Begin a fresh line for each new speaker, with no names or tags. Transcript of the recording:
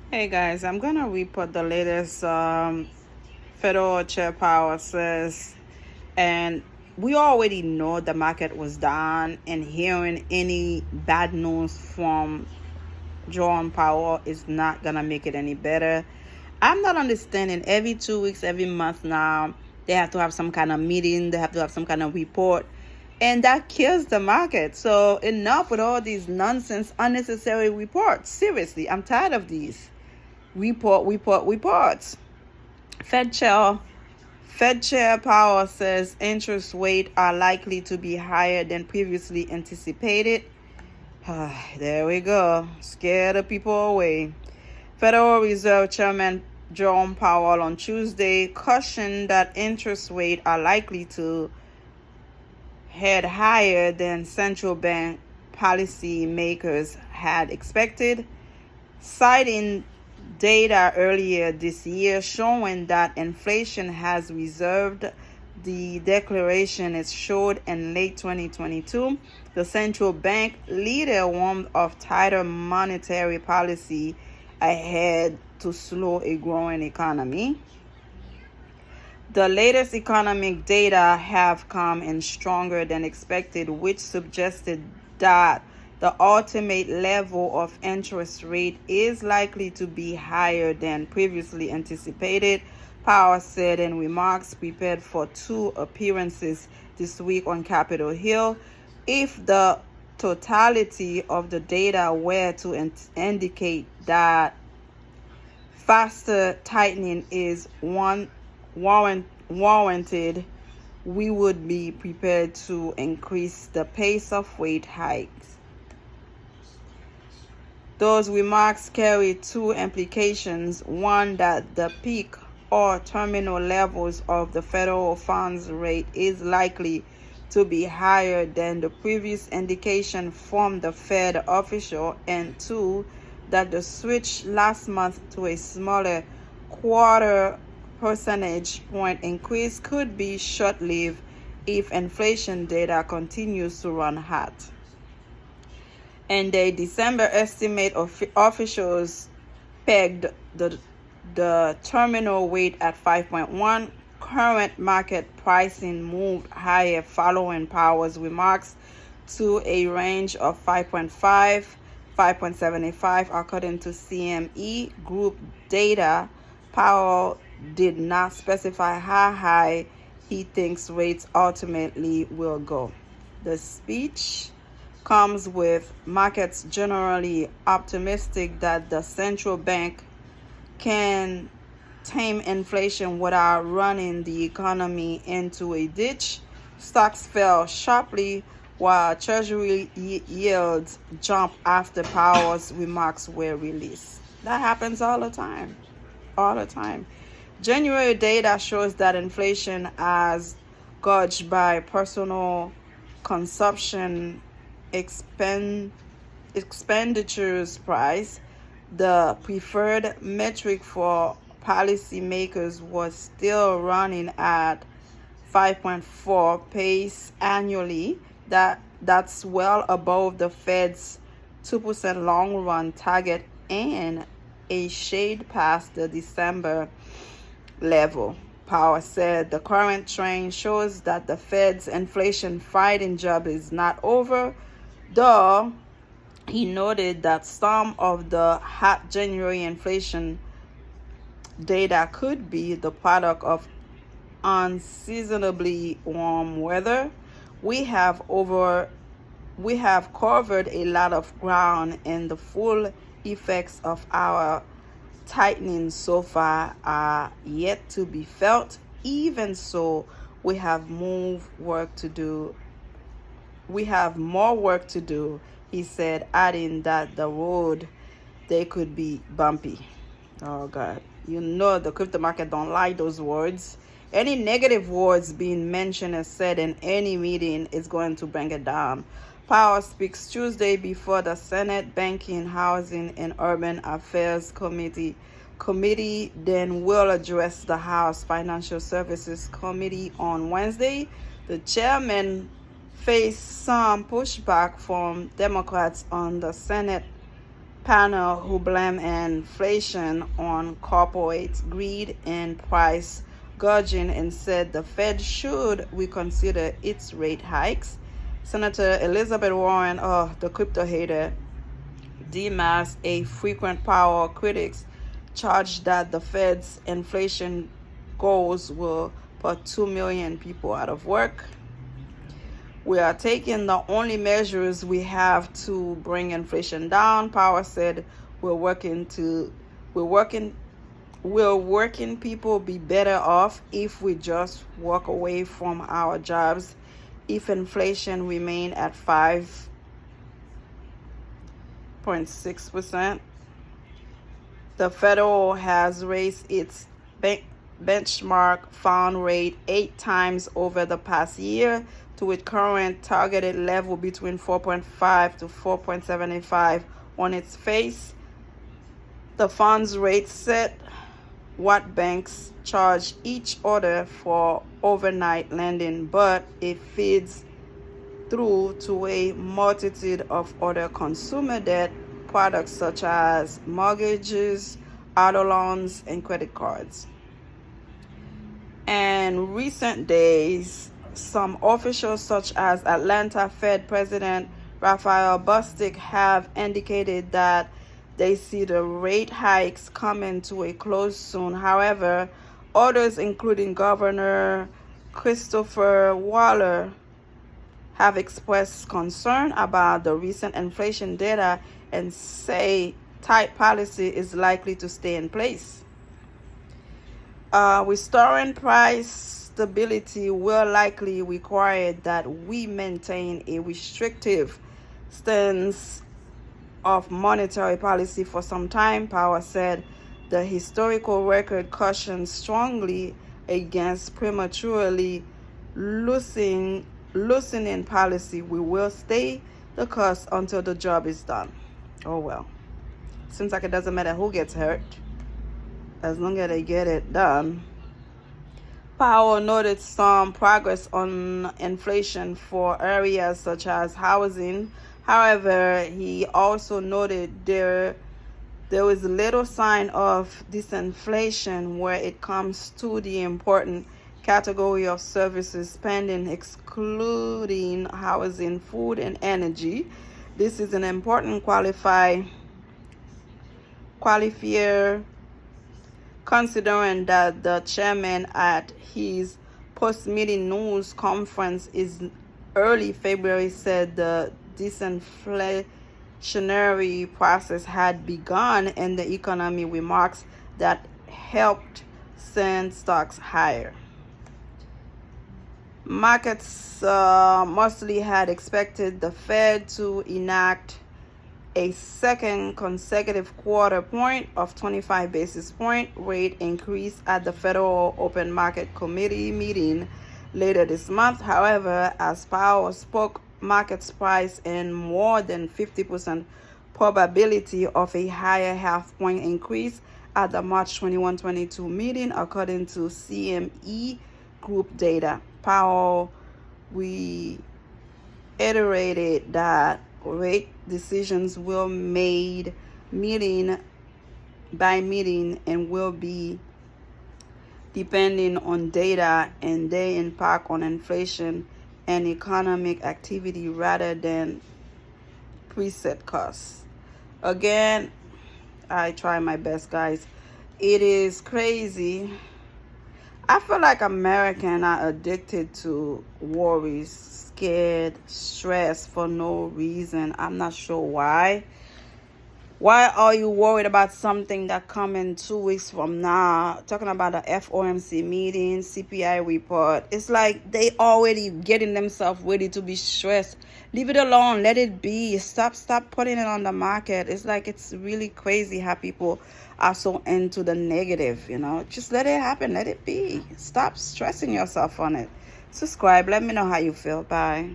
Hey guys, I'm gonna report the latest Federal Chair Powell says, and we already know the market was down, and hearing any bad news from Jerome Powell is not gonna make it any better. I'm not understanding. Every 2 weeks, every month now, they have to have some kind of meeting. They have to have some kind of report, and that kills the market. So enough with all these nonsense, unnecessary reports. Seriously, I'm tired of these reports. Fed chair Fed Chair Powell says interest rates are likely to be higher than previously anticipated. There we go. Scare the people away. Federal Reserve Chairman Jerome Powell on Tuesday cautioned that interest rates are likely to head higher than central bank policy makers had expected, citing data earlier this year showing that inflation has reserved. The declaration is showed in late 2022. The central bank leader warned of tighter monetary policy ahead to slow a growing economy. The latest economic data have come in stronger than expected, which suggested that the ultimate level of interest rate is likely to be higher than previously anticipated, Powell said in remarks prepared for two appearances this week on Capitol Hill. If the totality of the data were to indicate that faster tightening is warranted, we would be prepared to increase the pace of rate hikes. Those remarks carry two implications. One, that the peak or terminal levels of the federal funds rate is likely to be higher than the previous indication from the Fed official, and two, that the switch last month to a smaller quarter percentage point increase could be short-lived if inflation data continues to run hot. In their December estimate, officials pegged the terminal rate at 5.1. Current market pricing moved higher following Powell's remarks to a range of 5.5, 5.75, according to CME Group data. Powell did not specify how high he thinks rates ultimately will go. The speech comes with markets generally optimistic that the central bank can tame inflation without running the economy into a ditch. Stocks fell sharply while Treasury yields jumped after Powell's remarks were released. That happens all the time. All the time. January data shows that inflation, as gauged by personal consumption expenditures price, the preferred metric for policymakers, was still running at 5.4 pace annually. That's well above the Fed's 2% long run target and a shade past the December level. Powell said the current trend shows that the Fed's inflation fighting job is not over, though he noted that some of the hot January inflation data could be the product of unseasonably warm weather. We have covered a lot of ground, and the full effects of our tightening so far are yet to be felt. Even so, we have more work to do, he said, adding that the road they could be bumpy. Oh God, the crypto market don't like those words. Any negative words being mentioned or said in any meeting is going to bring it down. Powell speaks Tuesday before the Senate Banking, Housing, and Urban Affairs Committee, then will address the House Financial Services Committee on Wednesday. The chairman faced some pushback from Democrats on the Senate panel who blamed inflation on corporate greed and price gouging and said the Fed should reconsider its rate hikes. Senator Elizabeth Warren, the crypto hater, DMAS, a frequent Powell critic, charged that the Fed's inflation goals will put 2 million people out of work. We are taking the only measures we have to bring inflation down, Powell said. We're working people be better off if we just walk away from our jobs. If inflation remain at 5.6%, the Federal has raised its benchmark fund rate 8 times over the past year to its current targeted level between 4.5 to 4.75. On its face, the fund's rate set what banks charge each other for overnight lending, but it feeds through to a multitude of other consumer debt products such as mortgages, auto loans, and credit cards. In recent days, some officials such as Atlanta Fed President Raphael Bostic have indicated that they see the rate hikes coming to a close soon. However, others, including Governor Christopher Waller, have expressed concern about the recent inflation data and say tight policy is likely to stay in place. Restoring price stability will likely require that we maintain a restrictive stance of monetary policy for some time, Powell said. The historical record cautions strongly against prematurely loosening policy. We will stay the course until the job is done. Oh well. Seems like it doesn't matter who gets hurt, as long as they get it done. Powell noted some progress on inflation for areas such as housing. However, he also noted there is little sign of disinflation where it comes to the important category of services spending, excluding housing, food, and energy. This is an important qualifier considering that the chairman at his post-meeting news conference in early February said the disinflationary process had begun in the economy, remarks that helped send stocks higher. Markets mostly had expected the Fed to enact a second consecutive quarter point of 25 basis point rate increase at the Federal Open Market Committee meeting later this month. However, as Powell spoke, markets price in more than 50% probability of a higher half-point increase at the March 21-22 meeting, according to CME Group data. Powell reiterated that rate decisions will made meeting by meeting and will be depending on data and their impact on inflation and economic activity rather than preset costs. Again, I try my best, guys. It is crazy. I feel like Americans are addicted to worries, scared, stressed for no reason. I'm not sure why. Why are you worried about something that come in 2 weeks from now? Talking about the FOMC meeting, CPI report. It's like they already getting themselves ready to be stressed. Leave it alone. Let it be. Stop putting it on the market. It's like it's really crazy how people are so into the negative, Just let it happen. Let it be. Stop stressing yourself on it. Subscribe. Let me know how you feel. Bye.